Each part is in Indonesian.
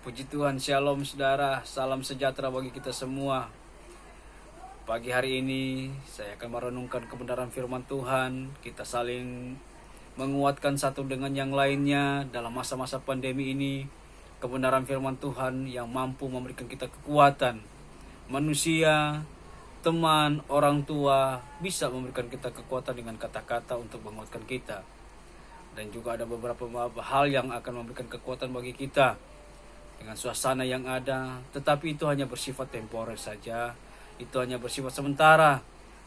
Puji Tuhan, Shalom saudara, salam sejahtera bagi kita semua. Pagi hari ini saya akan merenungkan kebenaran firman Tuhan. Kita saling menguatkan satu dengan yang lainnya dalam masa-masa pandemi ini. Kebenaran firman Tuhan yang mampu memberikan kita kekuatan. Manusia, teman, orang tua bisa memberikan kita kekuatan dengan kata-kata untuk menguatkan kita. Dan juga ada beberapa hal yang akan memberikan kekuatan bagi kita dengan suasana yang ada, tetapi itu hanya bersifat temporer saja, itu hanya bersifat sementara.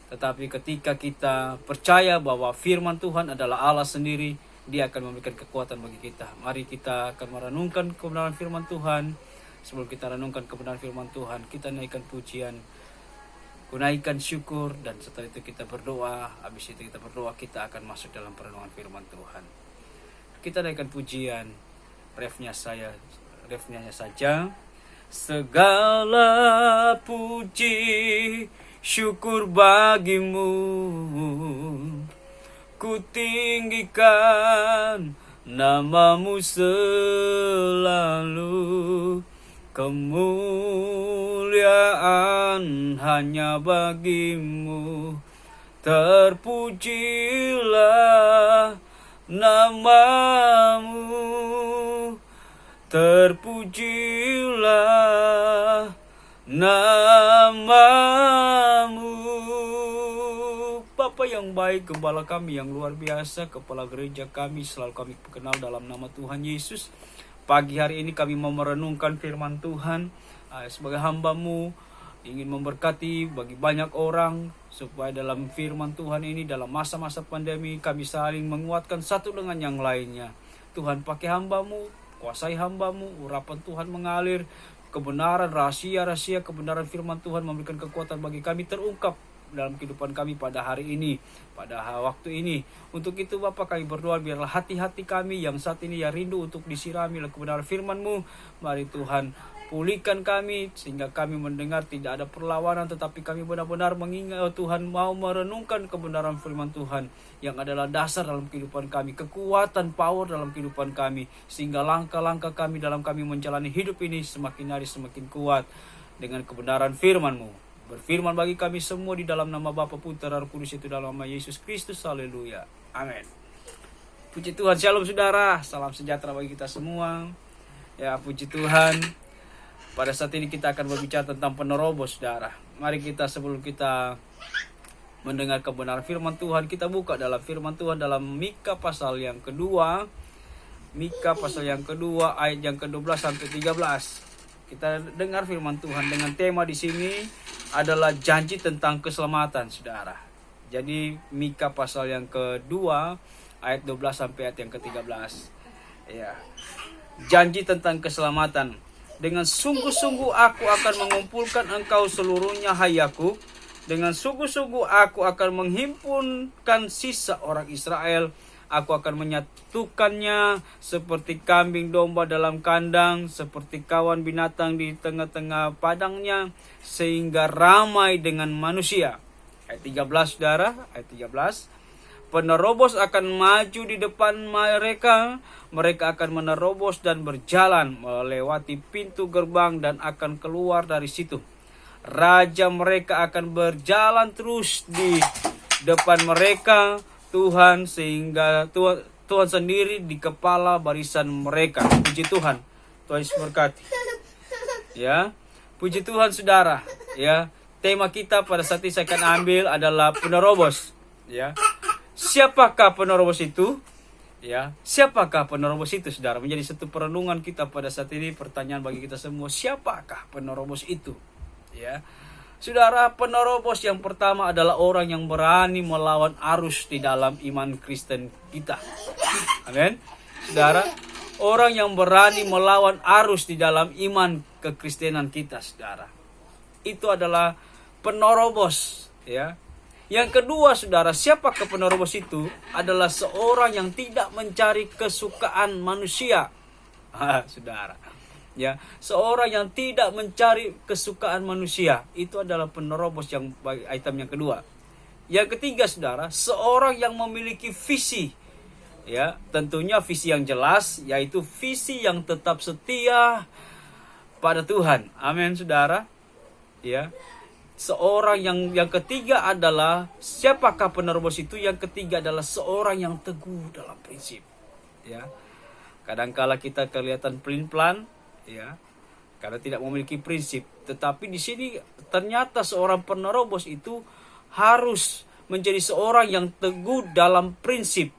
Tetapi ketika kita percaya bahwa firman Tuhan adalah Allah sendiri, Dia akan memberikan kekuatan bagi kita. Mari kita akan merenungkan kebenaran firman Tuhan. Sebelum kita renungkan kebenaran firman Tuhan, kita naikkan pujian, naikkan syukur, dan setelah itu kita berdoa. Habis itu kita berdoa, kita akan masuk dalam perenungan firman Tuhan. Kita naikkan pujian, refnya saja. Segala puji syukur bagimu, ku tinggikan namamu selalu. Kemuliaan hanya bagimu, terpujilah namamu, terpujilah namamu. Bapa yang baik, Gembala kami yang luar biasa, Kepala gereja kami, selalu kami kenal dalam nama Tuhan Yesus. Pagi hari ini kami mau merenungkan firman Tuhan. Sebagai hamba-Mu ingin memberkati bagi banyak orang, supaya dalam firman Tuhan ini, dalam masa-masa pandemi, kami saling menguatkan satu dengan yang lainnya. Tuhan, pakai hamba-Mu, kuasai hamba-Mu, urapan Tuhan mengalir, kebenaran, rahasia-rahasia kebenaran firman Tuhan memberikan kekuatan bagi kami terungkap dalam kehidupan kami pada hari ini, pada waktu ini. Untuk itu Bapa, kami berdoa, biarlah hati-hati kami yang saat ini ya rindu untuk disirami oleh kebenaran firman-Mu. Mari Tuhan, pulihkan kami sehingga kami mendengar tidak ada perlawanan, tetapi kami benar-benar mengingat Tuhan, mau merenungkan kebenaran firman Tuhan yang adalah dasar dalam kehidupan kami, kekuatan, power dalam kehidupan kami, sehingga langkah-langkah kami dalam kami menjalani hidup ini semakin hari semakin kuat dengan kebenaran firman-Mu. Berfirman bagi kami semua di dalam nama Bapa, Putra, Roh Kudus, itu dalam nama Yesus Kristus. Haleluya. Amin. Puji Tuhan. Shalom saudara. Salam sejahtera bagi kita semua. Ya, puji Tuhan. Pada saat ini kita akan berbicara tentang penerobos, saudara. Mari kita, sebelum kita mendengar kebenaran firman Tuhan, kita buka dalam firman Tuhan dalam Mika pasal yang kedua. Mika pasal yang kedua ayat yang ke-12 sampai 13. Kita dengar firman Tuhan dengan tema di sini adalah janji tentang keselamatan, saudara. Jadi Mika pasal yang kedua ayat 12 sampai ayat yang ke-13. Ya. Janji tentang keselamatan. Dengan sungguh-sungguh aku akan mengumpulkan engkau seluruhnya, hai Yakub. Dengan sungguh-sungguh aku akan menghimpunkan sisa orang Israel. Aku akan menyatukannya seperti kambing domba dalam kandang, seperti kawan binatang di tengah-tengah padangnya, sehingga ramai dengan manusia. Ayat 13, saudara, ayat 13. Penerobos akan maju di depan mereka. Mereka akan menerobos dan berjalan melewati pintu gerbang dan akan keluar dari situ. Raja mereka akan berjalan terus di depan mereka, Tuhan, sehingga Tuhan sendiri di kepala barisan mereka. Puji Tuhan. Tuhan Yesus berkati. Ya, puji Tuhan saudara. Ya, tema kita pada saat ini saya akan ambil adalah penerobos. Ya, siapakah penerobos itu? Ya, siapakah penerobos itu, saudara? Menjadi satu perenungan kita pada saat ini. Pertanyaan bagi kita semua, siapakah penerobos itu? Ya. Saudara, penerobos yang pertama adalah orang yang berani melawan arus di dalam iman Kristen kita. Amin. Saudara, orang yang berani melawan arus di dalam iman kekristenan kita, saudara. Itu adalah penerobos, ya. Yang kedua, saudara, siapakah penerobos itu? Adalah seorang yang tidak mencari kesukaan manusia. Saudara. Ya, seorang yang tidak mencari kesukaan manusia, itu adalah penerobos yang item yang kedua. Yang ketiga, saudara, seorang yang memiliki visi. Ya, tentunya visi yang jelas, yaitu visi yang tetap setia, pada Tuhan. Amin, saudara. Ya. Seorang yang ketiga adalah, siapakah penerobos itu? Yang ketiga adalah seorang yang teguh dalam prinsip. Ya. Kadangkala kita kelihatan pelin-pelan, ya, karena tidak memiliki prinsip. Tetapi di sini ternyata seorang penerobos itu harus menjadi seorang yang teguh dalam prinsip,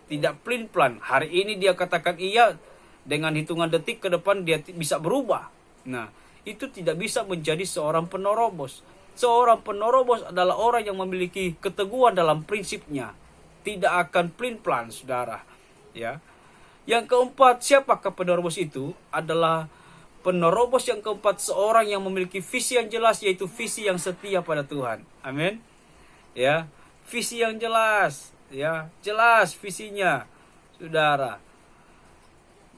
tidak pelin-pelan. Hari ini dia katakan iya, dengan hitungan detik ke depan dia bisa berubah. Nah, itu tidak bisa menjadi seorang penerobos. Seorang penerobos adalah orang yang memiliki keteguhan dalam prinsipnya, tidak akan pelin-pelan, saudara. Ya. Yang keempat, siapakah penerobos itu? Adalah penerobos yang keempat, seorang yang memiliki visi yang jelas, yaitu visi yang setia pada Tuhan. Amin. Ya, visi yang jelas, ya, jelas visinya, saudara.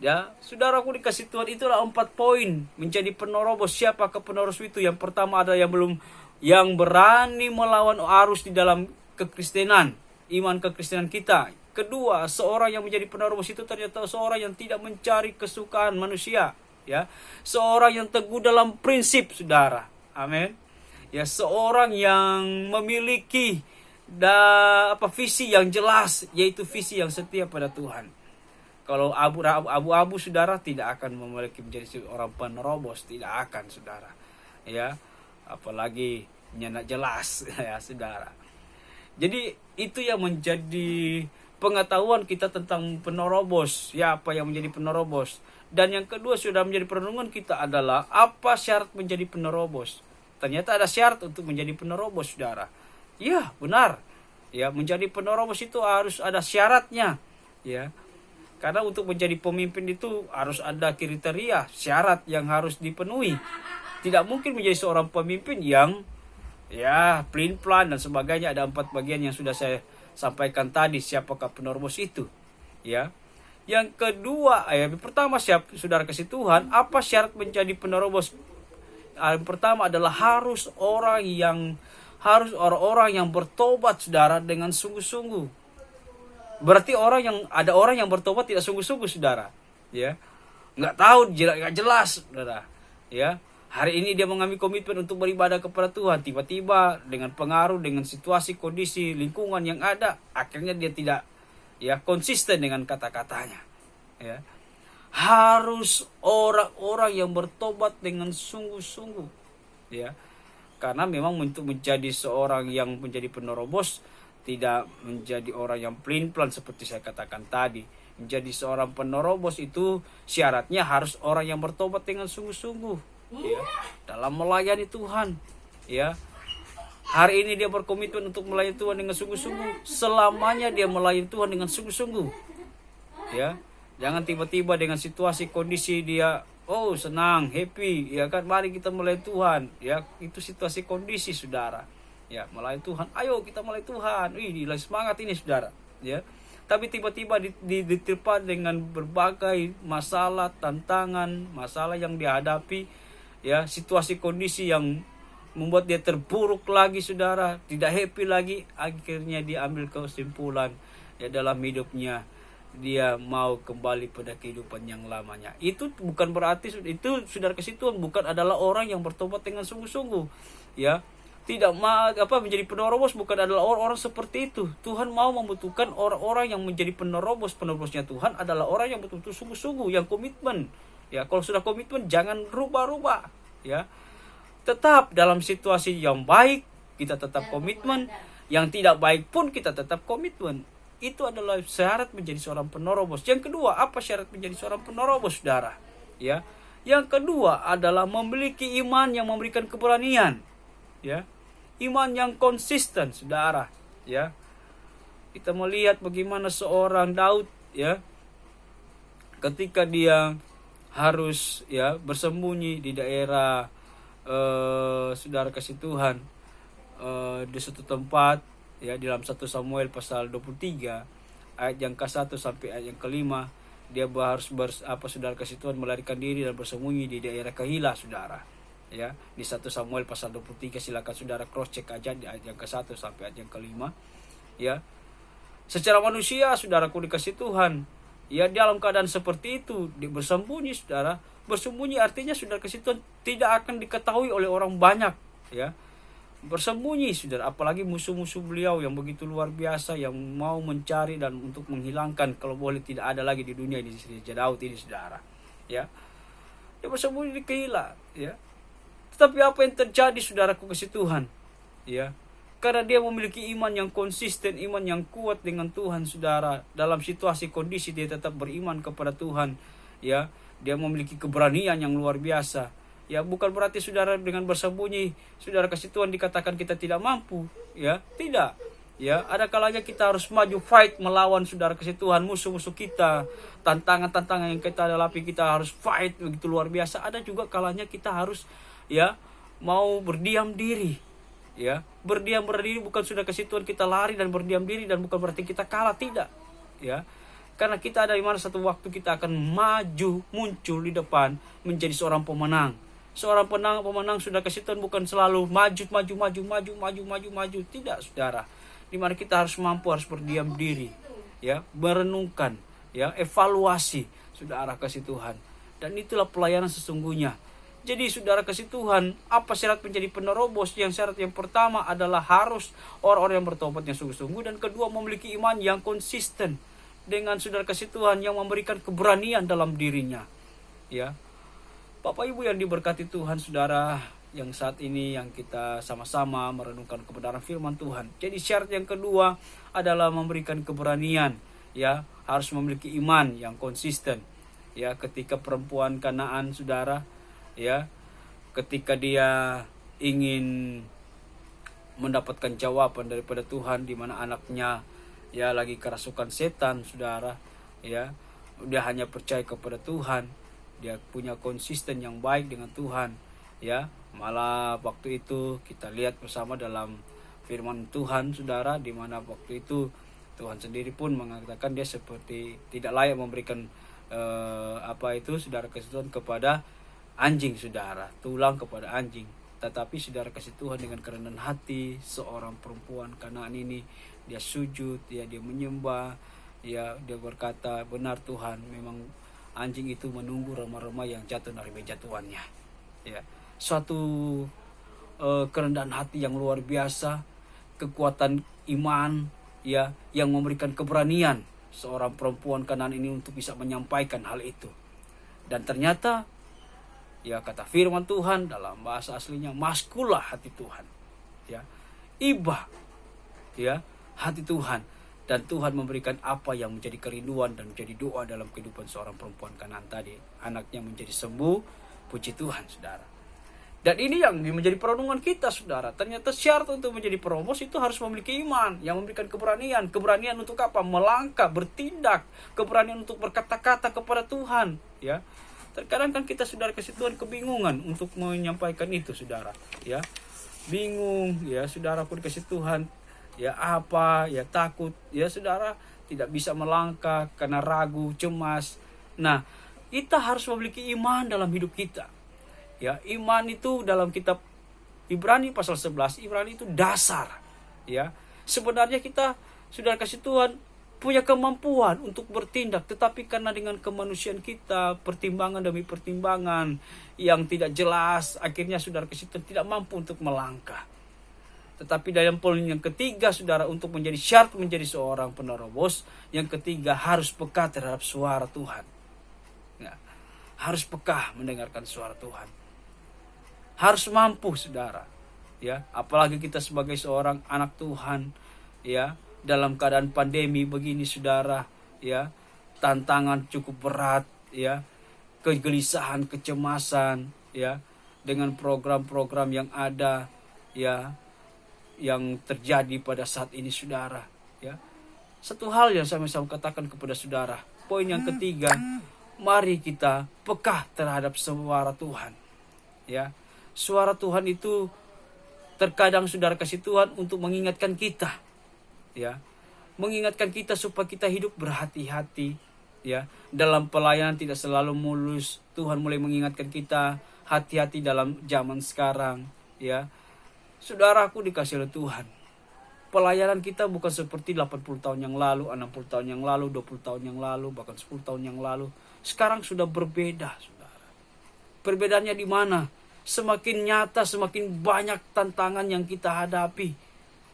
Ya, saudaraku dikasih Tuhan, itulah 4 poin menjadi penerobos. Siapakah penerobos itu? Yang pertama ada yang berani melawan arus di dalam kekristenan, iman kekristenan kita. Kedua, seorang yang menjadi penerobos itu ternyata seorang yang tidak mencari kesukaan manusia, ya. Seorang yang teguh dalam prinsip, saudara. Amin. Ya, seorang yang memiliki visi yang jelas, yaitu visi yang setia pada Tuhan. Kalau abu-abu, saudara, tidak akan memiliki menjadi seorang penerobos, tidak akan, saudara. Ya, apalagi nyanak jelas, ya, saudara. Jadi itu yang menjadi pengetahuan kita tentang penerobos, ya, apa yang menjadi penerobos. Dan yang kedua, sudah menjadi perenungan kita adalah apa syarat menjadi penerobos. Ternyata ada syarat untuk menjadi penerobos, saudara. Ya, benar. Ya, menjadi penerobos itu harus ada syaratnya, ya. Karena untuk menjadi pemimpin itu harus ada kriteria, syarat yang harus dipenuhi. Tidak mungkin menjadi seorang pemimpin yang, ya, pelin-pelan dan sebagainya. Ada 4 bagian yang sudah saya sampaikan tadi, siapakah penerobos itu, ya. Yang kedua, pertama, saudara kasih Tuhan, apa syarat menjadi penerobos? Yang pertama adalah harus orang-orang yang bertobat, saudara, dengan sungguh-sungguh. Berarti ada orang yang bertobat tidak sungguh-sungguh, saudara, ya. Nggak tahu, nggak jelas, saudara, ya. Hari ini dia mengambil komitmen untuk beribadah kepada Tuhan. Tiba-tiba dengan pengaruh, dengan situasi, kondisi, lingkungan yang ada, akhirnya dia tidak, ya, konsisten dengan kata-katanya. Ya. Harus orang-orang yang bertobat dengan sungguh-sungguh. Ya. Karena memang untuk menjadi seorang yang menjadi penerobos, tidak menjadi orang yang pelin-pelan seperti saya katakan tadi. Menjadi seorang penerobos itu syaratnya harus orang yang bertobat dengan sungguh-sungguh. Ya, dalam melayani Tuhan, ya. Hari ini dia berkomitmen untuk melayani Tuhan dengan sungguh-sungguh. Selamanya dia melayani Tuhan dengan sungguh-sungguh. Ya, jangan tiba-tiba dengan situasi kondisi dia, oh, senang, happy, ya kan, mari kita melayani Tuhan. Ya, itu situasi kondisi, saudara. Ya, melayani Tuhan. Ayo kita melayani Tuhan. Lagi semangat ini, saudara. Ya. Tapi tiba-tiba diterpa dengan berbagai masalah, tantangan, masalah yang dihadapi. Ya, situasi kondisi yang membuat dia terpuruk lagi, saudara, tidak happy lagi. Akhirnya dia ambil kesimpulan, ya, dalam hidupnya dia mau kembali pada kehidupan yang lamanya. Itu bukan berarti itu, saudara kasih Tuhan, bukan adalah orang yang bertobat dengan sungguh-sungguh. Ya, tidak menjadi penerobos bukan adalah orang-orang seperti itu. Tuhan mau membutuhkan orang-orang yang menjadi penerobosnya Tuhan adalah orang yang betul-betul sungguh-sungguh, yang komitmen. Ya, kalau sudah komitmen jangan rubah-rubah, ya. Tetap dalam situasi yang baik kita tetap komitmen, yang tidak baik pun kita tetap komitmen. Itu adalah syarat menjadi seorang penerobos. Yang kedua, apa syarat menjadi seorang penerobos, saudara? Ya. Yang kedua adalah memiliki iman yang memberikan keberanian. Ya. Iman yang konsisten, saudara, ya. Kita melihat bagaimana seorang Daud, ya, ketika dia harus, ya, bersembunyi di daerah saudara kasih Tuhan, di suatu tempat, ya, di dalam 1 Samuel pasal 23 ayat yang ke-1 sampai ayat yang ke-5, dia harus saudara kasih Tuhan melarikan diri dan bersembunyi di daerah Kehila, saudara. Ya, di 1 Samuel pasal 23, silakan saudara cross check aja di ayat yang ke-1 sampai ayat yang ke-5. Ya. Secara manusia, saudaraku dikasih Tuhan, Ya, dalam keadaan seperti itu bersembunyi, saudara. Bersembunyi artinya saudara kasih Tuhan tidak akan diketahui oleh orang banyak, ya. Bersembunyi, saudara, apalagi musuh-musuh beliau yang begitu luar biasa, yang mau mencari dan untuk menghilangkan, kalau boleh tidak ada lagi di dunia ini, Raja Daud ini, saudara. Ya, dia bersembunyi di Keila, ya. Tetapi apa yang terjadi, saudaraku kasih Tuhan? Ya, karena dia memiliki iman yang konsisten, iman yang kuat dengan Tuhan, saudara. Dalam situasi kondisi dia tetap beriman kepada Tuhan. Ya, dia memiliki keberanian yang luar biasa. Ya, bukan berarti saudara dengan bersembunyi, saudara kasih Tuhan dikatakan kita tidak mampu. Ya, tidak. Ya, ada kalanya kita harus maju fight melawan, saudara kasih Tuhan, musuh-musuh kita, tantangan-tantangan yang kita hadapi, kita harus fight begitu luar biasa. Ada juga kalanya kita harus, ya, mau berdiam diri. Ya, berdiam diri bukan sudah kasih Tuhan kita lari dan berdiam diri, dan bukan berarti kita kalah, tidak. Ya, karena kita ada di mana satu waktu kita akan maju, muncul di depan menjadi seorang pemenang. Seorang pemenang sudah kasih Tuhan bukan selalu maju, tidak, saudara. Di mana kita harus mampu, harus berdiam diri, ya, merenungkan, ya, evaluasi, saudara kasih Tuhan. Dan itulah pelayanan sesungguhnya. Jadi saudara kasih Tuhan, apa syarat menjadi penerobos? Yang syarat yang pertama adalah harus orang-orang yang bertobat yang sungguh-sungguh, dan kedua memiliki iman yang konsisten dengan saudara kasih Tuhan yang memberikan keberanian dalam dirinya. Ya, Bapak Ibu yang diberkati Tuhan, saudara, yang saat ini yang kita sama-sama merenungkan kebenaran firman Tuhan. Jadi syarat yang kedua adalah memberikan keberanian, ya, harus memiliki iman yang konsisten. Ya, ketika perempuan Kanaan, saudara, ya, ketika dia ingin mendapatkan jawaban daripada Tuhan, di mana anaknya, ya, lagi kerasukan setan, saudara, ya, dia hanya percaya kepada Tuhan, dia punya konsisten yang baik dengan Tuhan, ya. Malah waktu itu kita lihat bersama dalam firman Tuhan, saudara, di mana waktu itu Tuhan sendiri pun mengatakan dia seperti tidak layak memberikan saudara kasih Tuhan kepada anjing, saudara, tulang kepada anjing. Tetapi saudara kasih Tuhan dengan kerendahan hati, seorang perempuan Kanaan ini, dia sujud, dia menyembah, ya, dia berkata, benar Tuhan, memang anjing itu menunggu remah-remah yang jatuh dari meja tuannya. Ya, suatu kerendahan hati yang luar biasa, kekuatan iman, ya, yang memberikan keberanian seorang perempuan Kanaan ini untuk bisa menyampaikan hal itu. Dan ternyata, ya, kata firman Tuhan dalam bahasa aslinya, maskulah hati Tuhan, ya, ibah, ya, hati Tuhan. Dan Tuhan memberikan apa yang menjadi kerinduan dan menjadi doa dalam kehidupan seorang perempuan Kanaan tadi. Anaknya menjadi sembuh, puji Tuhan, saudara. Dan ini yang menjadi perenungan kita, saudara. Ternyata syarat untuk menjadi penerobos itu harus memiliki iman yang memberikan keberanian. Keberanian untuk apa? Melangkah, bertindak. Keberanian untuk berkata-kata kepada Tuhan, ya. Terkadang kan kita, saudara kasih Tuhan, kebingungan untuk menyampaikan itu, saudara, ya. Bingung, ya, saudara pun kasih Tuhan, ya, apa, ya, takut, ya, saudara, tidak bisa melangkah karena ragu, cemas. Nah, kita harus memiliki iman dalam hidup kita. Ya, iman itu dalam kitab Ibrani pasal 11, Ibrani itu dasar, ya. Sebenarnya kita, saudara kasih Tuhan, punya kemampuan untuk bertindak, tetapi karena dengan kemanusiaan kita, pertimbangan demi pertimbangan yang tidak jelas, akhirnya saudara kasih Tuhan tidak mampu untuk melangkah. Tetapi dalam poin yang ketiga, saudara, untuk menjadi syarat menjadi seorang penerobos, yang ketiga harus peka terhadap suara Tuhan. Ya, harus peka mendengarkan suara Tuhan. Harus mampu, saudara, ya, apalagi kita sebagai seorang anak Tuhan, ya, dalam keadaan pandemi begini, saudara, ya, tantangan cukup berat, ya, kegelisahan, kecemasan, ya, dengan program-program yang ada, ya, yang terjadi pada saat ini, saudara, ya. Satu hal yang saya mau katakan kepada saudara, poin yang ketiga, mari kita peka terhadap suara Tuhan, ya. Suara Tuhan itu terkadang, saudara kasih Tuhan, untuk mengingatkan kita, ya, mengingatkan kita supaya kita hidup berhati-hati, ya, dalam pelayanan tidak selalu mulus. Tuhan mulai mengingatkan kita hati-hati dalam zaman sekarang, ya. Saudaraku dikasih oleh Tuhan, Pelayanan kita bukan seperti 80 tahun yang lalu, 60 tahun yang lalu, 20 tahun yang lalu, bahkan 10 tahun yang lalu. Sekarang sudah berbeda, saudara. Perbedaannya di mana? Semakin nyata, semakin banyak tantangan yang kita hadapi.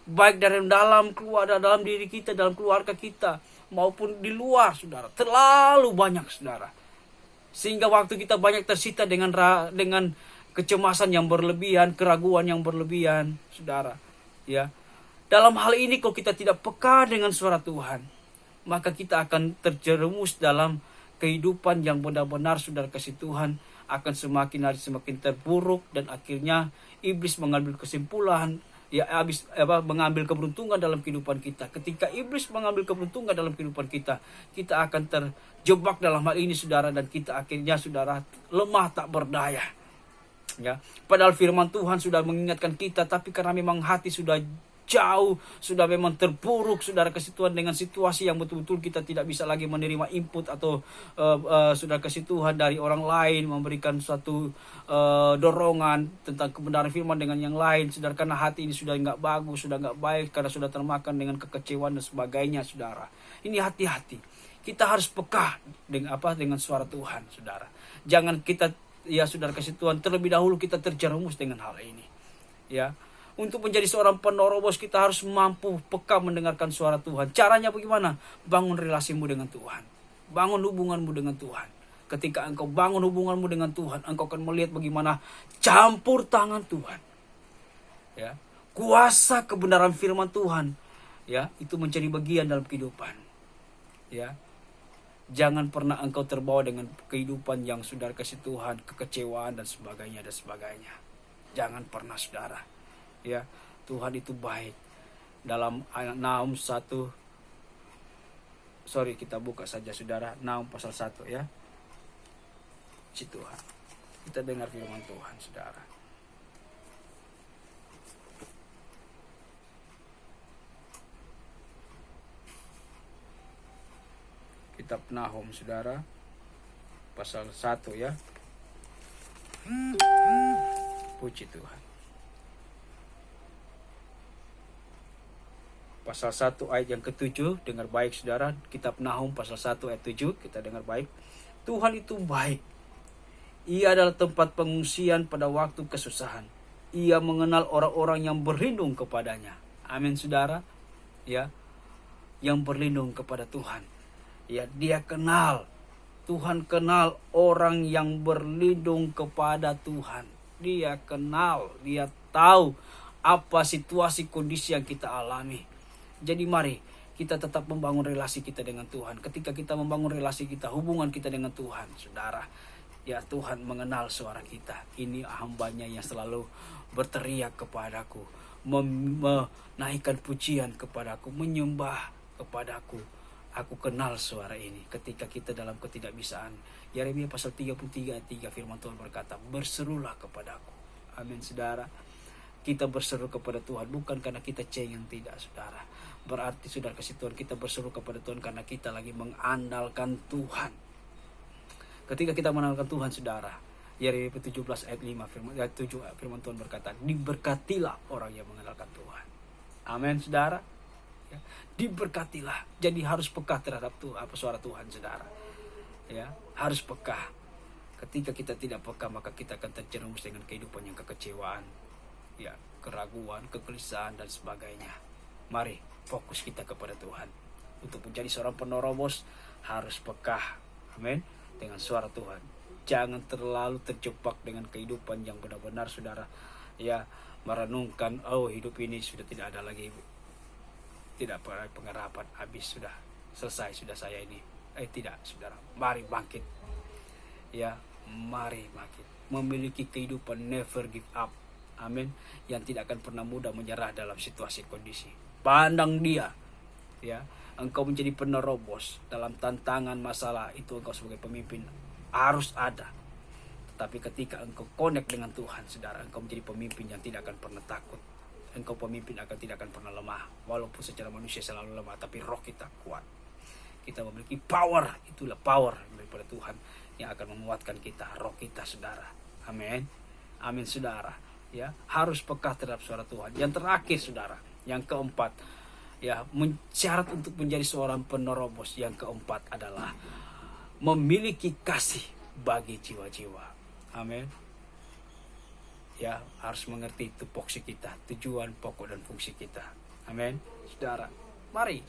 Baik dari dalam dalam diri kita, dalam keluarga kita, maupun di luar, saudara. Terlalu banyak, saudara. Sehingga waktu kita banyak tersita dengan kecemasan yang berlebihan, keraguan yang berlebihan, saudara. Ya. Dalam hal ini kalau kita tidak peka dengan suara Tuhan, maka kita akan terjerumus dalam kehidupan yang benar-benar, saudara kasih Tuhan, akan semakin hari semakin terpuruk, dan akhirnya iblis mengambil kesimpulan, mengambil keberuntungan dalam kehidupan kita. Ketika iblis mengambil keberuntungan dalam kehidupan kita, kita akan terjebak dalam hal ini, saudara, dan kita akhirnya, saudara, lemah tak berdaya. Ya, padahal firman Tuhan sudah mengingatkan kita, tapi karena memang hati sudah jauh, sudah memang terpuruk, saudara kasih Tuhan, dengan situasi yang betul-betul kita tidak bisa lagi menerima input atau saudara kasih Tuhan dari orang lain, memberikan suatu dorongan tentang kebenaran firman dengan yang lain, saudara, karena hati ini sudah nggak bagus, sudah nggak baik, karena sudah termakan dengan kekecewaan dan sebagainya, saudara. Ini hati-hati, kita harus peka dengan suara Tuhan, saudara. Jangan kita, ya saudara kasih Tuhan, terlebih dahulu kita terjerumus dengan hal ini, ya. Untuk menjadi seorang penerobos, kita harus mampu peka mendengarkan suara Tuhan. Caranya bagaimana? Bangun relasimu dengan Tuhan. Bangun hubunganmu dengan Tuhan. Ketika engkau bangun hubunganmu dengan Tuhan, engkau akan melihat bagaimana campur tangan Tuhan. Ya, kuasa kebenaran firman Tuhan, ya, itu menjadi bagian dalam kehidupan. Ya. Jangan pernah engkau terbawa dengan kehidupan yang saudara kasih Tuhan, kekecewaan dan sebagainya dan sebagainya. Jangan pernah, saudara. Ya, Tuhan itu baik. Dalam Nahum 1, kita buka saja, saudara, Nahum pasal 1, ya. Si Tuhan, kita dengar firman Tuhan, saudara. Kitab Nahum, saudara, pasal 1, ya. Puji Tuhan. Pasal 1 ayat yang ke-7, dengar baik, saudara. Kitab Nahum pasal 1 ayat 7, kita dengar baik. Tuhan itu baik. Ia adalah tempat pengungsian pada waktu kesusahan. Ia mengenal orang-orang yang berlindung kepadanya. Amin, saudara. Ya, yang berlindung kepada Tuhan. Ya, dia kenal. Tuhan kenal orang yang berlindung kepada Tuhan. Dia kenal, dia tahu apa situasi kondisi yang kita alami. Jadi mari kita tetap membangun relasi kita dengan Tuhan. Ketika kita membangun relasi kita, hubungan kita dengan Tuhan, saudara, ya, Tuhan mengenal suara kita. Ini hambanya yang selalu berteriak kepadaku, menaikkan pujian kepadaku, menyembah kepadaku. Aku kenal suara ini. Ketika kita dalam ketidakbisaan, Yeremia pasal 33 ayat 3, firman Tuhan berkata, berserulah kepadaku. Amin, saudara. Kita berseru kepada Tuhan bukan karena kita cengeng, tidak, saudara. Berarti, saudara kasih Tuhan, kita berseru kepada Tuhan karena kita lagi mengandalkan Tuhan. Ketika kita mengandalkan Tuhan, saudara, Yeremia 17 ayat 5 firman Tuhan berkata, diberkatilah orang yang mengandalkan Tuhan. Amin, saudara. Ya, diberkatilah. Jadi harus peka terhadap Tuhan, suara Tuhan, saudara. Ya, harus peka. Ketika kita tidak peka, maka kita akan terjerumus dengan kehidupan yang kekecewaan, ya, keraguan, kegelisahan dan sebagainya. Mari fokus kita kepada Tuhan. Untuk menjadi seorang penerobos harus peka, amin, dengan suara Tuhan. Jangan terlalu terjebak dengan kehidupan yang benar-benar, saudara, ya, merenungkan, oh, hidup ini sudah tidak ada lagi, tidak pengharapan, habis, sudah selesai, sudah saya ini. Tidak, saudara. Mari bangkit. Ya, mari bangkit. Memiliki kehidupan never give up. Amin. Yang tidak akan pernah mudah menyerah dalam situasi kondisi. Pandang dia. Ya, engkau menjadi penerobos dalam tantangan masalah itu. Engkau sebagai pemimpin harus ada. Tetapi ketika engkau connect dengan Tuhan, saudara, engkau menjadi pemimpin yang tidak akan pernah takut. Engkau pemimpin tidak akan pernah lemah. Walaupun secara manusia selalu lemah, tapi roh kita kuat. Kita memiliki power. Itulah power daripada Tuhan yang akan menguatkan kita, roh kita, saudara. Amin. Amin, saudara. Ya, harus peka terhadap suara Tuhan. Yang terakhir, saudara, Yang keempat, ya, syarat untuk menjadi seorang penerobos yang keempat adalah memiliki kasih bagi jiwa-jiwa. Amin. Ya, harus mengerti tupoksi kita, tujuan, pokok, dan fungsi kita. Amin. Saudara, mari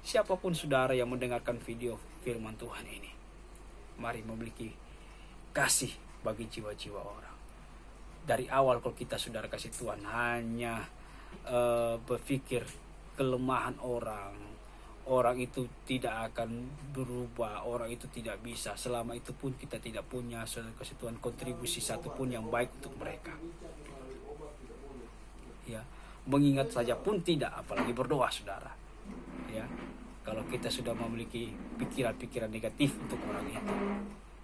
siapapun saudara yang mendengarkan video firman Tuhan ini, mari memiliki kasih bagi jiwa-jiwa orang. Dari awal kalau kita saudara kasih Tuhan hanya berpikir kelemahan orang itu tidak akan berubah, orang itu tidak bisa. Selama itu pun kita tidak punya kasih Tuhan kontribusi satupun yang baik untuk mereka. Ya, mengingat saja pun tidak, apalagi berdoa saudara. Ya, kalau kita sudah memiliki pikiran-pikiran negatif untuk orang itu,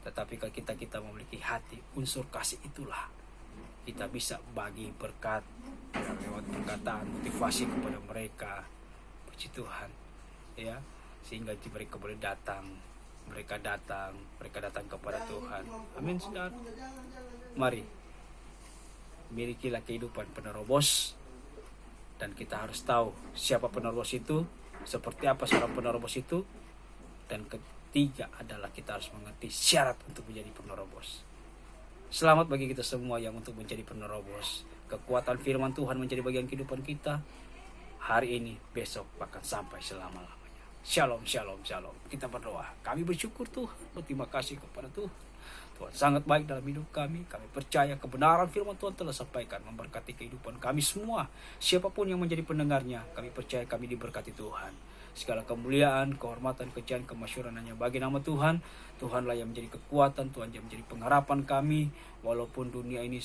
tetapi kalau kita memiliki hati unsur kasih, itulah kita bisa bagi berkat lewat perkataan motivasi kepada mereka. Puji Tuhan, ya, sehingga mereka boleh mereka datang kepada Tuhan. Amin saudara. Mari milikilah kehidupan penerobos, dan kita harus tahu siapa penerobos itu, seperti apa seorang penerobos itu, dan ketiga adalah kita harus mengerti syarat untuk menjadi penerobos. Selamat bagi kita semua yang untuk menjadi penerobos. Kekuatan firman Tuhan menjadi bagian kehidupan kita hari ini, besok, bahkan sampai selama-lamanya. Shalom, shalom, shalom. Kita berdoa. Kami bersyukur Tuhan, berterima kasih kepada Tuhan. Tuhan sangat baik dalam hidup kami. Kami percaya kebenaran firman Tuhan telah sampaikan, memberkati kehidupan kami semua. Siapapun yang menjadi pendengarnya, kami percaya kami diberkati Tuhan. Segala kemuliaan, kehormatan, kejayan, kemasyhuran hanya bagi nama Tuhan. Tuhanlah yang menjadi kekuatan, Tuhan yang menjadi pengharapan kami. Walaupun dunia ini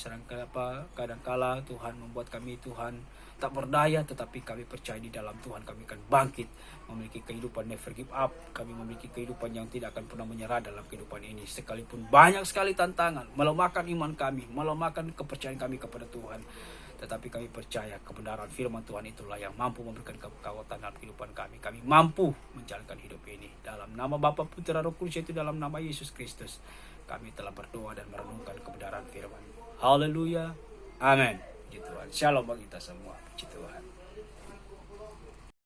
kadangkala Tuhan membuat kami Tuhan tak berdaya, tetapi kami percaya di dalam Tuhan kami akan bangkit, memiliki kehidupan never give up. Kami memiliki kehidupan yang tidak akan pernah menyerah dalam kehidupan ini, sekalipun banyak sekali tantangan melemahkan iman kami, melemahkan kepercayaan kami kepada Tuhan. Tetapi kami percaya kebenaran firman Tuhan itulah yang mampu memberikan kekuatan dalam kehidupan kami. Kami mampu menjalankan hidup ini. Dalam nama Bapa, Putra, Roh Kudus, itu dalam nama Yesus Kristus, kami telah berdoa dan merenungkan kebenaran firman. Haleluya. Amin. Puji Tuhan. Shalom bagi kita semua. Puji Tuhan.